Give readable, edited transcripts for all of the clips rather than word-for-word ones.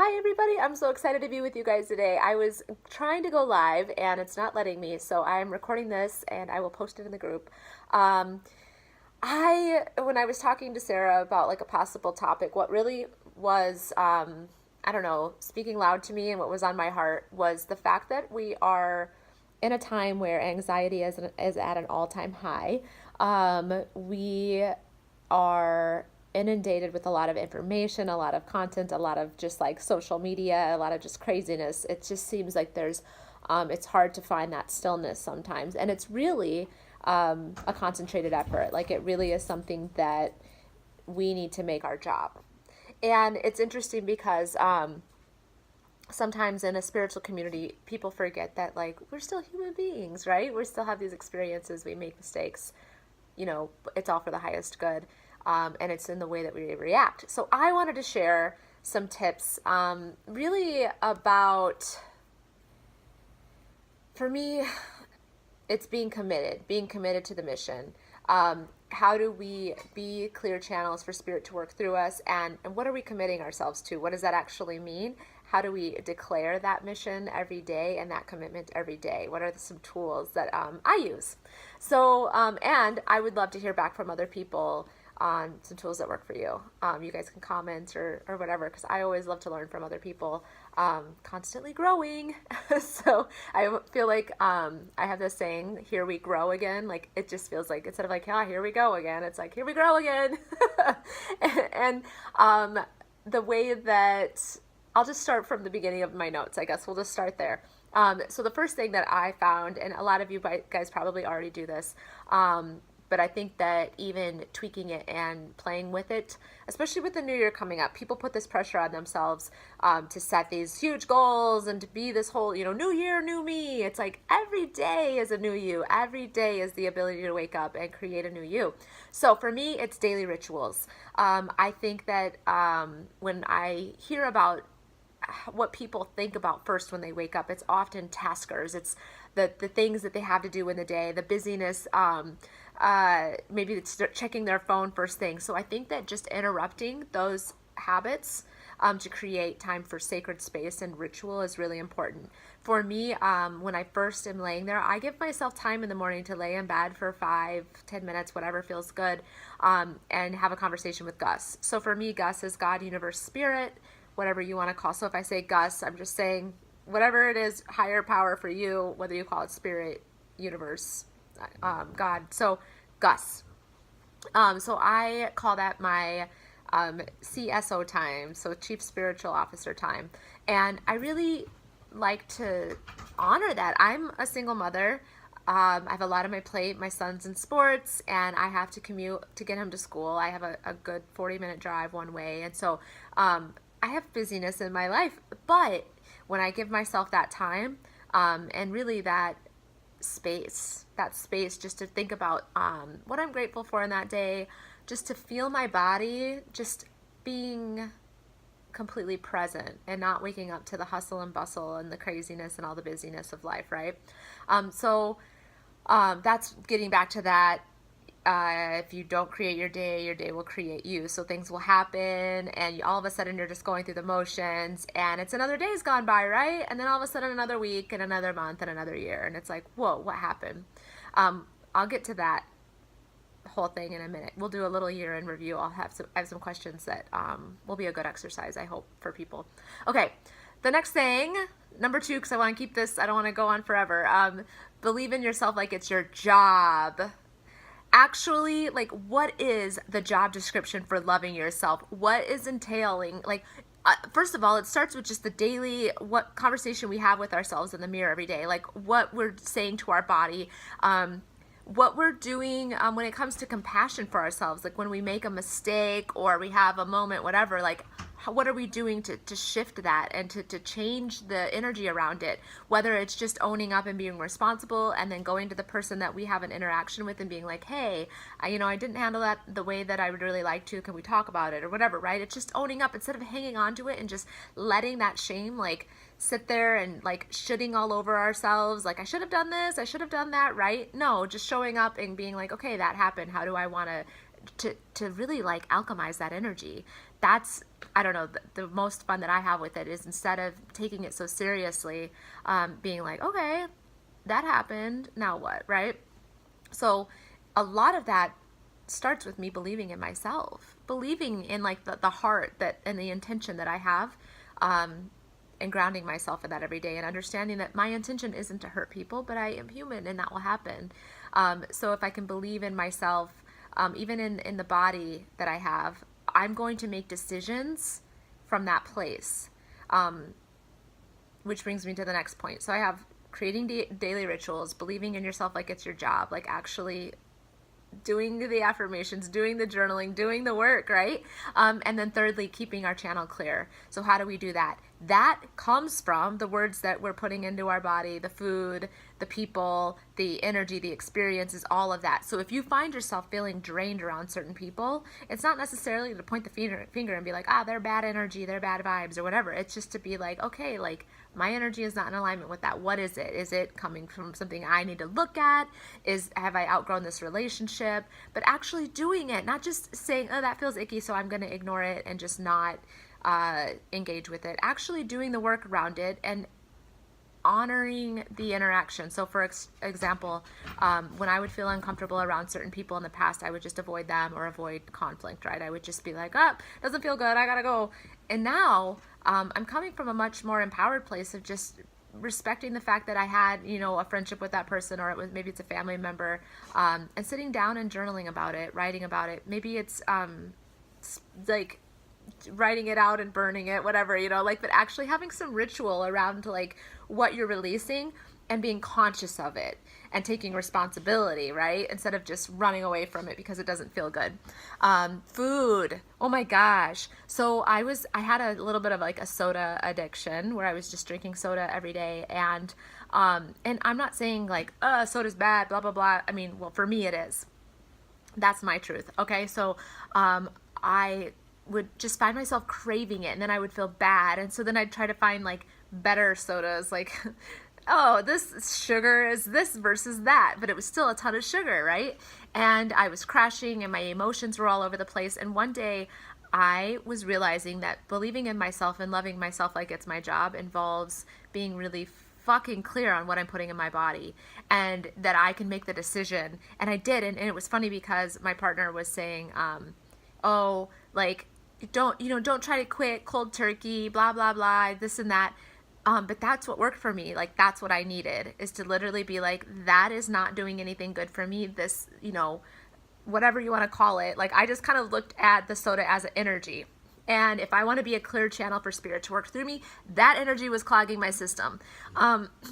Hi everybody, I'm so excited to be with you guys today. I was trying to go live and it's not letting me, so I'm recording this and I will post it in the group. Um, when I was talking to Sarah about like a possible topic, what really was, I don't know, speaking loud to me and what was on my heart was the fact that we are in a time where anxiety is at an all-time high. We are inundated with a lot of information, a lot of content, a lot of just like social media, a lot of just craziness. It just seems like it's hard to find that stillness sometimes. And it's really a concentrated effort. Like it really is something that we need to make our job. And it's interesting because sometimes in a spiritual community, people forget that like we're still human beings, right? We still have these experiences, we make mistakes, it's all for the highest good. And it's in the way that we react. So I wanted to share some tips really about, for me, it's being committed to the mission. How do we be clear channels for spirit to work through us? And what are we committing ourselves to? What does that actually mean? How do we declare that mission every day and that commitment every day? What are some tools that I use? So, and I would love to hear back from other people on some tools that work for you. You guys can comment or whatever, because I always love to learn from other people, constantly growing. So I feel like I have this saying, here we grow again. Like it just feels like instead of like, ah, here we go again, it's like, here we grow again. and the way that I'll just start from the beginning of my notes. I guess we'll just start there. So the first thing that I found, and a lot of you guys probably already do this, but I think that even tweaking it and playing with it, especially with the new year coming up, people put this pressure on themselves to set these huge goals and to be this whole, new year, new me. It's like every day is a new you. Every day is the ability to wake up and create a new you. So for me, it's daily rituals. I think that when I hear about what people think about first when they wake up, it's often taskers. It's the things that they have to do in the day, the busyness, maybe it's checking their phone first thing. So I think that just interrupting those habits to create time for sacred space and ritual is really important. For me, when I first am laying there, I give myself time in the morning to lay in bed for 5-10 minutes, whatever feels good, and have a conversation with Gus. So for me, Gus is God, universe, spirit, whatever you want to call. So if I say Gus, I'm just saying whatever it is, higher power for you, whether you call it spirit, universe, God. So Gus. So I call that my CSO time, so Chief Spiritual Officer time. And I really like to honor that. I'm a single mother. I have a lot on my plate. My son's in sports, and I have to commute to get him to school. I have a good 40-minute drive one way. And so I have busyness in my life. But when I give myself that time and really that space just to think about what I'm grateful for in that day, just to feel my body, just being completely present and not waking up to the hustle and bustle and the craziness and all the busyness of life, right? That's getting back to that. If you don't create your day will create you. So things will happen, and all of a sudden you're just going through the motions, and it's another day's gone by, right? And then all of a sudden another week and another month and another year, and it's like, whoa, what happened? I'll get to that whole thing in a minute. We'll do a little year in review. I have some questions that will be a good exercise, I hope, for people. Okay, the next thing, number 2, because I want to keep this, I don't want to go on forever. Believe in yourself like it's your job. Actually, like, what is the job description for loving yourself? What is entailing? Like, first of all, it starts with just the daily what conversation we have with ourselves in the mirror every day, like what we're saying to our body, what we're doing when it comes to compassion for ourselves, like when we make a mistake or we have a moment, whatever, like what are we doing to shift that and to change the energy around it, whether it's just owning up and being responsible and then going to the person that we have an interaction with and being like, hey, I didn't handle that the way that I would really like to, can we talk about it or whatever, right? It's just owning up instead of hanging on to it and just letting that shame like sit there and like shitting all over ourselves, like I should have done this, I should have done that, right? No, just showing up and being like, okay, that happened, how do I want to really like alchemize that energy, that's, I don't know, the most fun that I have with it is, instead of taking it so seriously, being like, okay, that happened, now what, right? So a lot of that starts with me believing in myself, believing in like the heart that and the intention that I have, um, and grounding myself in that every day, and understanding that my intention isn't to hurt people, but I am human and that will happen. So if I can believe in myself, even in the body that I have, I'm going to make decisions from that place. Which brings me to the next point. So I have creating daily rituals, believing in yourself like it's your job, like actually doing the affirmations, doing the journaling, doing the work, right? And then thirdly, keeping our channel clear. So how do we do that? That comes from the words that we're putting into our body, the food, the people, the energy, the experiences, all of that. So if you find yourself feeling drained around certain people, it's not necessarily to point the finger and be like, ah, they're bad energy, they're bad vibes or whatever. It's just to be like, okay, like my energy is not in alignment with that. What is it? Is it coming from something I need to look at? Have I outgrown this relationship? But actually doing it, not just saying, oh, that feels icky, so I'm going to ignore it and just not engage with it. Actually doing the work around it and honoring the interaction. So for example, when I would feel uncomfortable around certain people in the past, I would just avoid them or avoid conflict, right? I would just be like, oh, doesn't feel good, I gotta go. And now I'm coming from a much more empowered place of just respecting the fact that I had, a friendship with that person, or maybe it's a family member, and sitting down and journaling about it, writing about it. Maybe it's like writing it out and burning it, whatever, but actually having some ritual around like what you're releasing and being conscious of it and taking responsibility, right? Instead of just running away from it because it doesn't feel good. Food. Oh my gosh. So I had a little bit of like a soda addiction where I was just drinking soda every day. And I'm not saying like, soda's bad, blah, blah, blah. I mean, well, for me it is. That's my truth. Okay. So, I would just find myself craving it, and then I would feel bad. And so then I'd try to find like better sodas, like, oh, this sugar is this versus that, but it was still a ton of sugar, right? And I was crashing and my emotions were all over the place. And one day I was realizing that believing in myself and loving myself like it's my job involves being really fucking clear on what I'm putting in my body, and that I can make the decision. And I did. And it was funny because my partner was saying, oh, like, don't try to quit cold turkey, blah, blah, blah, this and that. But that's what worked for me. Like, that's what I needed, is to literally be like, that is not doing anything good for me. This, whatever you want to call it. Like, I just kind of looked at the soda as an energy. And if I want to be a clear channel for spirit to work through me, that energy was clogging my system.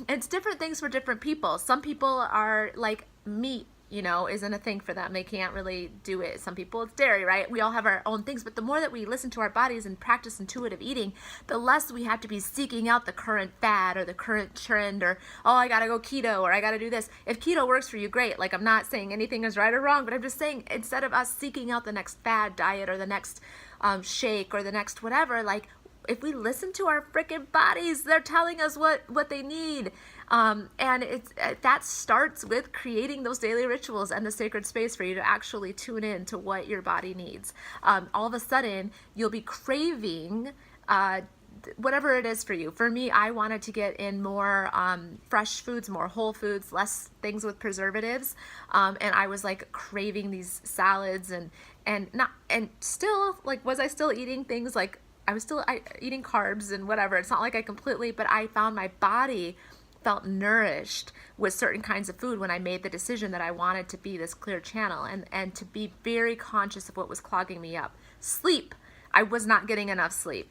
It's different things for different people. Some people are like meat, isn't a thing for them. They can't really do it. Some people it's dairy, right? We all have our own things, but the more that we listen to our bodies and practice intuitive eating, the less we have to be seeking out the current fad or the current trend, or, oh, I gotta go keto, or I gotta do this. If keto works for you, great. Like, I'm not saying anything is right or wrong, but I'm just saying, instead of us seeking out the next fad diet or the next shake or the next whatever, like, if we listen to our freaking bodies, they're telling us what they need. And that starts with creating those daily rituals and the sacred space for you to actually tune in to what your body needs. All of a sudden, you'll be craving whatever it is for you. For me, I wanted to get in more fresh foods, more whole foods, less things with preservatives. And I was like craving these salads and still, like, was I still eating things like, I was still eating carbs and whatever. It's not like I completely, but I found my body felt nourished with certain kinds of food when I made the decision that I wanted to be this clear channel, and to be very conscious of what was clogging me up. Sleep. I was not getting enough sleep.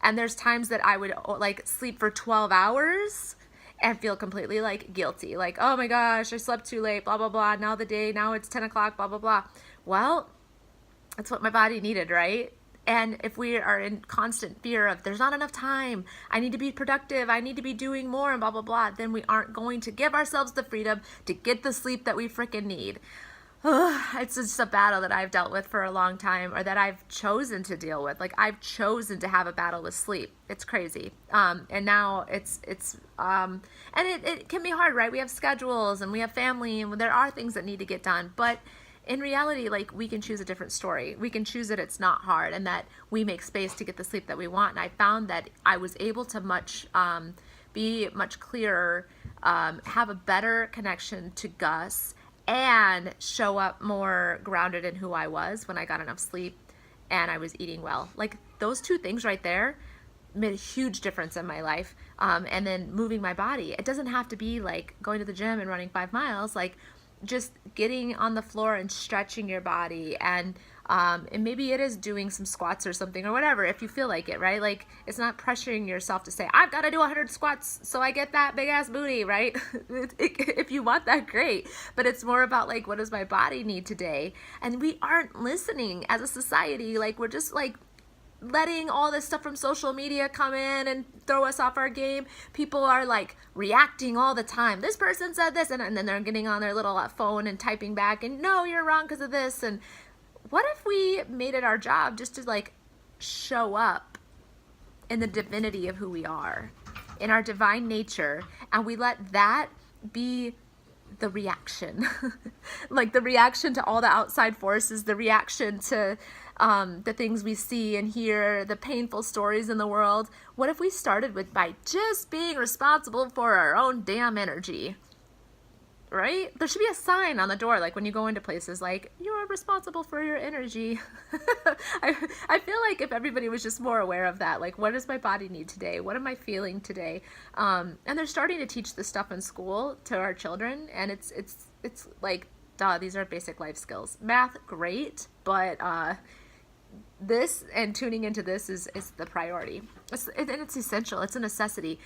And there's times that I would like sleep for 12 hours and feel completely like guilty. Like, oh my gosh, I slept too late, blah, blah, blah. Now it's 10 o'clock, blah, blah, blah. Well, that's what my body needed, right? And if we are in constant fear of there's not enough time, I need to be productive, I need to be doing more, and blah, blah, blah, then we aren't going to give ourselves the freedom to get the sleep that we freaking need. It's just a battle that I've dealt with for a long time, or that I've chosen to deal with. Like, I've chosen to have a battle with sleep. It's crazy. And now and it can be hard, right? We have schedules and we have family and there are things that need to get done, but in reality, like, we can choose a different story. We can choose that it's not hard and that we make space to get the sleep that we want. And I found that I was able to be much clearer, have a better connection to Gus, and show up more grounded in who I was when I got enough sleep and I was eating well. Like, those two things right there made a huge difference in my life. And then moving my body. It doesn't have to be like going to the gym and running 5 miles, like just getting on the floor and stretching your body, and maybe it is doing some squats or something or whatever, if you feel like it, right? Like, it's not pressuring yourself to say, I've got to do 100 squats so I get that big ass booty, right? If you want that, great. But it's more about like, what does my body need today? And we aren't listening as a society. Like, we're just like letting all this stuff from social media come in and throw us off our game. People are like reacting all the time. This person said this, and then they're getting on their little phone and typing back, and no, you're wrong because of this. And what if we made it our job just to like show up in the divinity of who we are, in our divine nature, and we let that be the reaction, like the reaction to all the outside forces, the reaction to the things we see and hear, the painful stories in the world. What if we started by just being responsible for our own damn energy? Right? There should be a sign on the door, like when you go into places, like, you are responsible for your energy. I feel like if everybody was just more aware of that, like, what does my body need today? What am I feeling today? And they're starting to teach this stuff in school to our children, and it's like, duh, these are basic life skills. Math, great, but this and tuning into this is the priority. And it's essential. It's a necessity.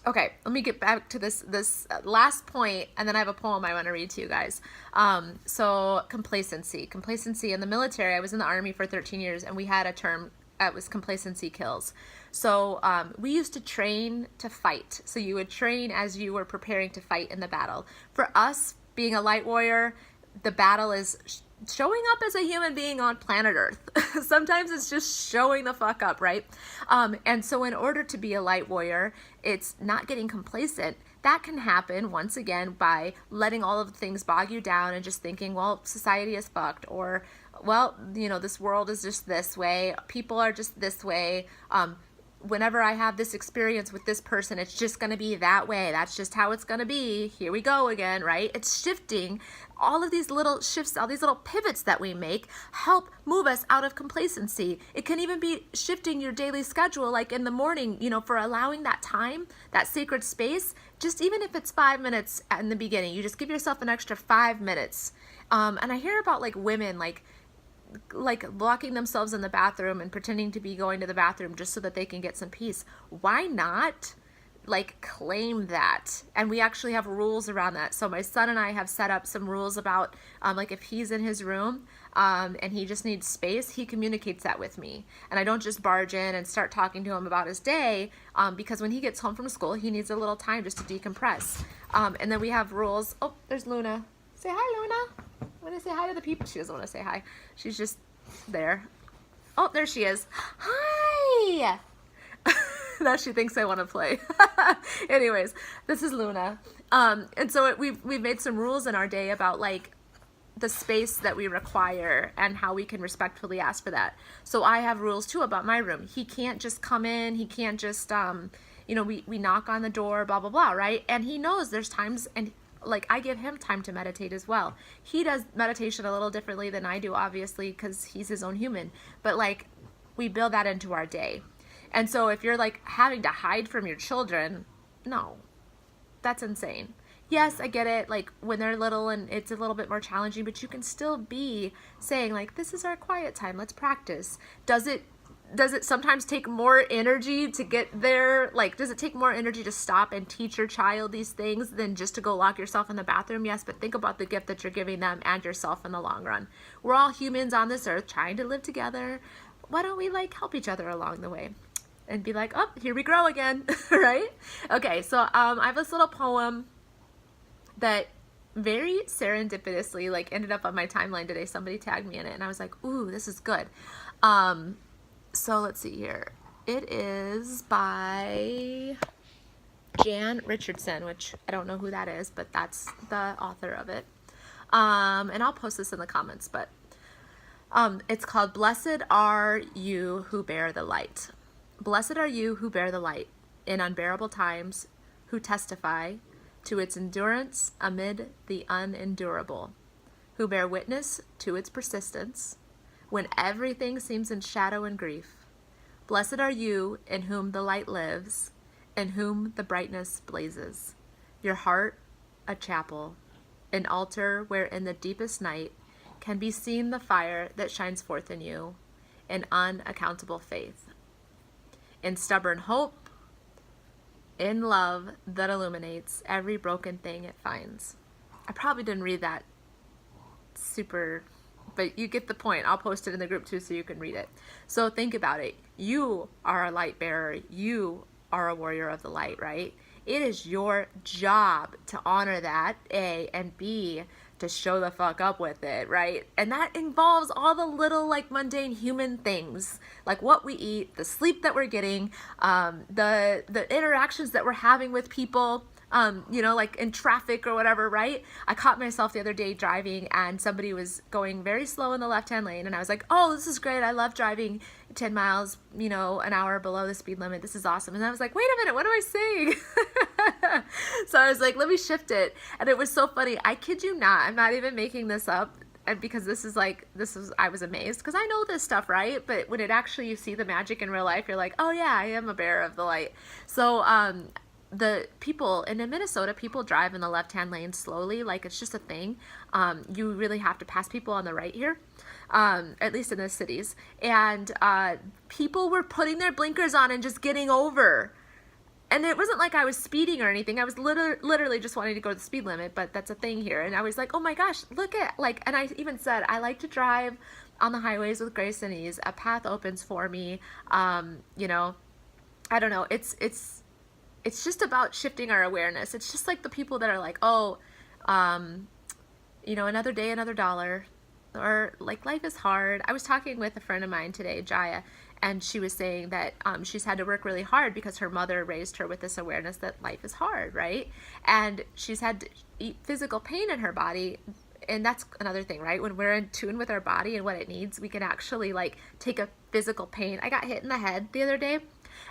Okay, let me get back to this last point, and then I have a poem I want to read to you guys. So complacency in the military. I was in the Army for 13 years, and we had a term that was complacency kills. So we used to train to fight. So you would train as you were preparing to fight in the battle. For us, being a light warrior, the battle is showing up as a human being on planet Earth. Sometimes it's just showing the fuck up, right? And so in order to be a light warrior, it's not getting complacent. That can happen, once again, by letting all of the things bog you down and just thinking, well, society is fucked, or, well, you know, this world is just this way, people are just this way, whenever I have this experience with this person, it's just going to be that way. That's just how it's going to be. Here we go again, right? It's shifting. All of these little shifts, all these little pivots that we make help move us out of complacency. It can even be shifting your daily schedule, like in the morning, you know, for allowing that time, that sacred space, just even if it's 5 minutes in the beginning, you just give yourself an extra 5 minutes. And I hear about like women, like locking themselves in the bathroom and pretending to be going to the bathroom just so that they can get some peace. Why not like claim that? And we actually have rules around that. So my son and I have set up some rules about like if he's in his room and he just needs space, he communicates that with me. And I don't just barge in and start talking to him about his day, because when he gets home from school, he needs a little time just to decompress. And then we have rules. Oh, there's Luna. Say hi, Luna. I want to say hi to the people. She doesn't want to say hi. She's just there. Oh, there she is. Hi! Now she thinks I want to play. Anyways, this is Luna. And so we've made some rules in our day about like the space that we require and how we can respectfully ask for that. So I have rules too about my room. He can't just come in. He can't just, you know, we knock on the door, blah, blah, blah, right? And he knows there's times, and like I give him time to meditate as well. He does meditation a little differently than I do, obviously, because he's his own human. But like we build that into our day. And so if you're like having to hide from your children, no, that's insane. Yes, I get it. Like when they're little and it's a little bit more challenging, but you can still be saying like, this is our quiet time. Let's practice. Does it sometimes take more energy to get there? Like, does it take more energy to stop and teach your child these things than just to go lock yourself in the bathroom? Yes, but think about the gift that you're giving them and yourself in the long run. We're all humans on this earth trying to live together. Why don't we like help each other along the way and be like, oh, here we grow again, right? Okay, so I have this little poem that very serendipitously like ended up on my timeline today. Somebody tagged me in it and I was like, ooh, this is good. So let's see here. It is by Jan Richardson, which I don't know who that is, but that's the author of it. And I'll post this in the comments, but it's called Blessed Are You Who Bear the Light. Blessed are you who bear the light in unbearable times, who testify to its endurance amid the unendurable, who bear witness to its persistence when everything seems in shadow and grief. Blessed are you in whom the light lives, in whom the brightness blazes, your heart a chapel, an altar where in the deepest night can be seen the fire that shines forth in you, in unaccountable faith, in stubborn hope, in love that illuminates every broken thing it finds. I probably didn't read that super, but you get the point. I'll post it in the group too so you can read it. So think about it. You are a light bearer. You are a warrior of the light, right? It is your job to honor that, A, and B, to show the fuck up with it, right? And that involves all the little like mundane human things, like what we eat, the sleep that we're getting, the interactions that we're having with people, like in traffic or whatever, right? I caught myself the other day driving and somebody was going very slow in the left-hand lane and I was like, oh, this is great. I love driving 10 miles, an hour below the speed limit. This is awesome. And I was like, wait a minute, what am I saying? So I was like, let me shift it. And it was so funny. I kid you not. I'm not even making this up. And because I was amazed because I know this stuff, right? But when you see the magic in real life, you're like, oh yeah, I am a bearer of the light. So, the people in Minnesota, people drive in the left-hand lane slowly, like it's just a thing. You really have to pass people on the right here, at least in the cities. And people were putting their blinkers on and just getting over. And it wasn't like I was speeding or anything. I was literally just wanting to go to the speed limit, but that's a thing here. And I was like, oh my gosh, look at, and I even said, I like to drive on the highways with grace and ease. A path opens for me. I don't know. It's just about shifting our awareness. It's just like the people that are like, oh, another day, another dollar, or like life is hard. I was talking with a friend of mine today, Jaya, and she was saying that she's had to work really hard because her mother raised her with this awareness that life is hard, right? And she's had to eat physical pain in her body. And that's another thing, right? When we're in tune with our body and what it needs, we can actually like take a physical pain. I got hit in the head the other day.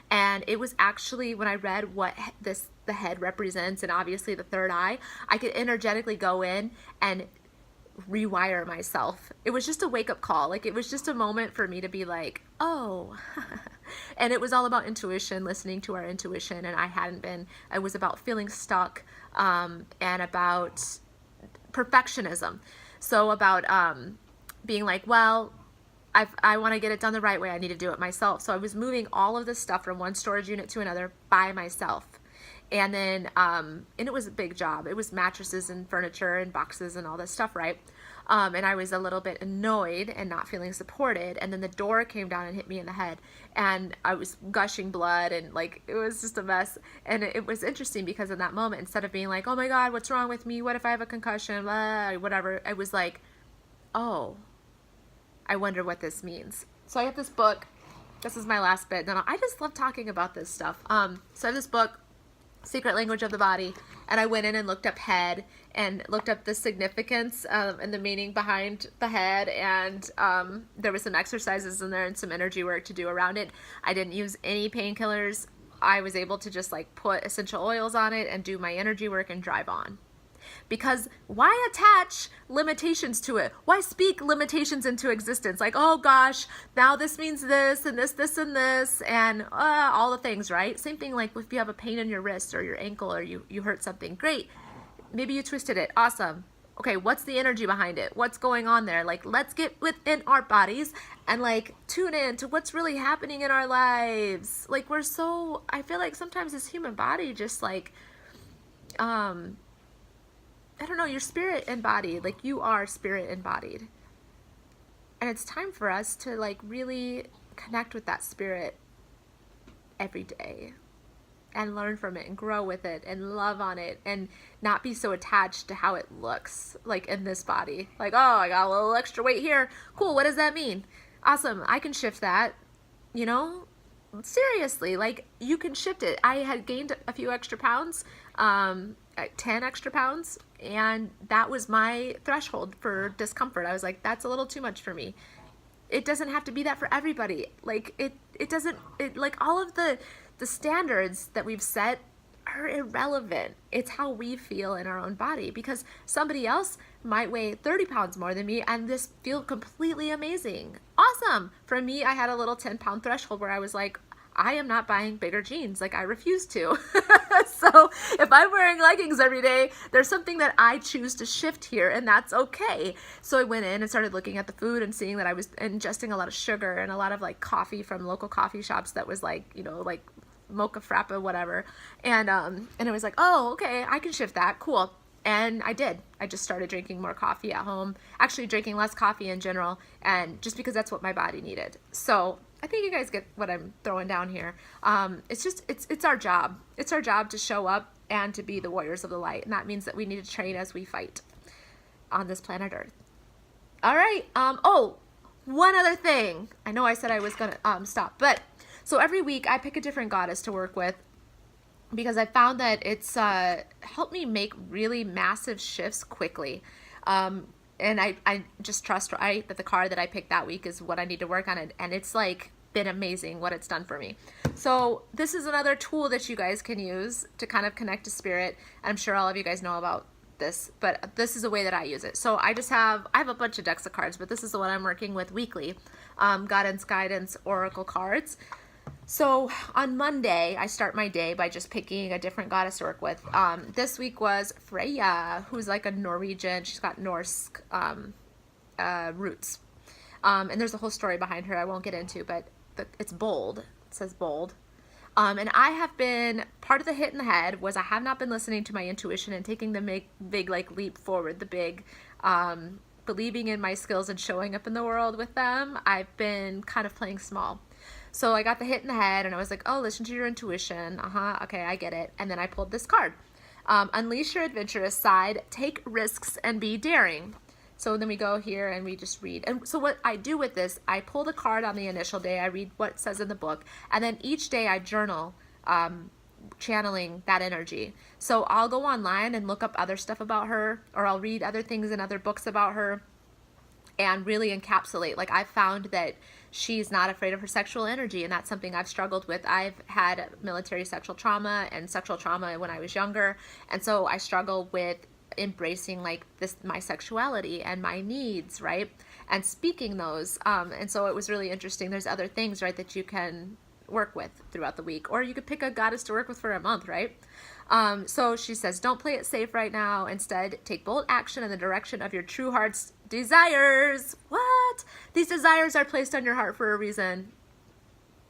And it was actually when I read what the head represents and obviously the third eye, I could energetically go in and rewire myself. It was just a wake-up call. Like it was just a moment for me to be like, oh. And it was all about intuition, listening to our intuition. And it was about feeling stuck and about perfectionism. So about being like, well, I want to get it done the right way. I need to do it myself. So I was moving all of this stuff from one storage unit to another by myself. And then, and it was a big job. It was mattresses and furniture and boxes and all this stuff, right? And I was a little bit annoyed and not feeling supported. And then the door came down and hit me in the head. And I was gushing blood and like, it was just a mess. And it was interesting because in that moment, instead of being like, oh my God, what's wrong with me? What if I have a concussion? Blah, whatever. I was like, oh, I wonder what this means. So I have this book. This is my last bit. I just love talking about this stuff. So I have this book, Secret Language of the Body, and I went in and looked up head and looked up the significance and the meaning behind the head, and there was some exercises in there and some energy work to do around it. I didn't use any painkillers. I was able to just like put essential oils on it and do my energy work and drive on. Because why attach limitations to it? Why speak limitations into existence? Like, oh gosh, now this means this and this, this and this, and all the things, right? Same thing like if you have a pain in your wrist or your ankle or you hurt something, great. Maybe you twisted it, awesome. Okay, what's the energy behind it? What's going on there? Like, let's get within our bodies and like tune in to what's really happening in our lives. Like I feel like sometimes this human body just like, I don't know, your spirit embodied, like you are spirit embodied. And it's time for us to like really connect with that spirit every day and learn from it and grow with it and love on it and not be so attached to how it looks like in this body. Like, oh, I got a little extra weight here. Cool, what does that mean? Awesome, I can shift that, seriously, like, you can shift it. I had gained a few extra pounds, 10 extra pounds, and that was my threshold for discomfort. I was like, that's a little too much for me. It doesn't have to be that for everybody. Like, it doesn't, like, all of the standards that we've set are irrelevant. It's how we feel in our own body, because somebody else might weigh 30 pounds more than me and this feel completely amazing. Awesome. For me, I had a little 10-pound threshold where I was like, I am not buying bigger jeans. Like, I refuse to. So if I'm wearing leggings every day, there's something that I choose to shift here, and that's okay. So I went in and started looking at the food and seeing that I was ingesting a lot of sugar and a lot of like coffee from local coffee shops that was like, you know, like mocha frappa, whatever. And it was like, oh, okay, I can shift that. Cool. And I did. I just started drinking more coffee at home, actually drinking less coffee in general, and just because that's what my body needed. So I think you guys get what I'm throwing down here. It's our job. It's our job to show up and to be the warriors of the light. And that means that we need to train as we fight on this planet Earth. All right. Oh, one other thing. I know I said I was going to stop, but so every week I pick a different goddess to work with, because I found that it's helped me make really massive shifts quickly. And I just trust, right, that the card that I picked that week is what I need to work on, and it's like been amazing what it's done for me. So this is another tool that you guys can use to kind of connect to spirit. I'm sure all of you guys know about this, but this is a way that I use it. So I have a bunch of decks of cards, but this is the one I'm working with weekly, Guidance Oracle cards. So on Monday, I start my day by just picking a different goddess to work with. This week was Freya, who's like a Norwegian. She's got Norse roots. And there's a whole story behind her I won't get into, but it's bold. It says bold. And I have been, part of the hit in the head was I have not been listening to my intuition and taking the big like leap forward, the big believing in my skills and showing up in the world with them. I've been kind of playing small. So I got the hit in the head and I was like, oh, listen to your intuition. Okay, I get it. And then I pulled this card. Unleash your adventurous side, take risks, and be daring. So then we go here and we just read. And so what I do with this, I pull the card on the initial day, I read what it says in the book, and then each day I journal, channeling that energy. So I'll go online and look up other stuff about her, or I'll read other things in other books about her, and really encapsulate. Like, I found that she's not afraid of her sexual energy, and that's something I've struggled with. I've had military sexual trauma and sexual trauma when I was younger, and so I struggle with embracing like this, my sexuality and my needs, right, and speaking those. And so it was really interesting. There's other things, right, that you can work with throughout the week, or you could pick a goddess to work with for a month, right? So she says, don't play it safe right now. Instead, take bold action in the direction of your true heart's desires. What? These desires are placed on your heart for a reason.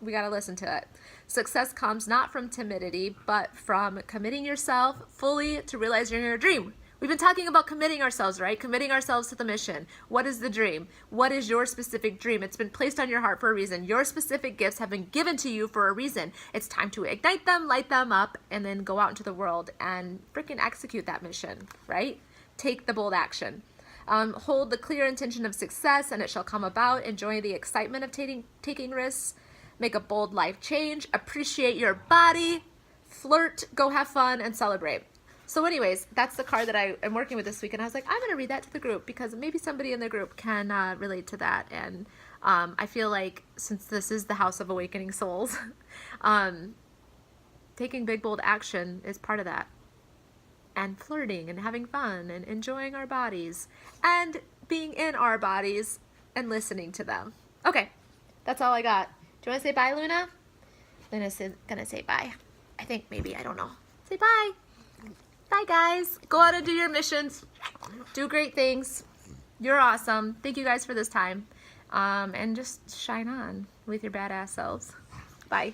We got to listen to it. Success comes not from timidity, but from committing yourself fully to realizing your dream. We've been talking about committing ourselves, right? Committing ourselves to the mission. What is the dream? What is your specific dream? It's been placed on your heart for a reason. Your specific gifts have been given to you for a reason. It's time to ignite them, light them up, and then go out into the world and freaking execute that mission, right? Take the bold action. Hold the clear intention of success, and it shall come about. Enjoy the excitement of taking risks. Make a bold life change. Appreciate your body. Flirt, go have fun, and celebrate. So anyways, that's the card that I am working with this week, and I was like, I'm going to read that to the group because maybe somebody in the group can relate to that. And I feel like since this is the House of Awakening Souls, taking big, bold action is part of that. And flirting and having fun and enjoying our bodies and being in our bodies and listening to them. Okay, that's all I got. Do you want to say bye, Luna? Luna's going to say bye. I think maybe, I don't know. Say bye. Bye, guys. Go out and do your missions. Do great things. You're awesome. Thank you guys for this time. And just shine on with your badass selves. Bye.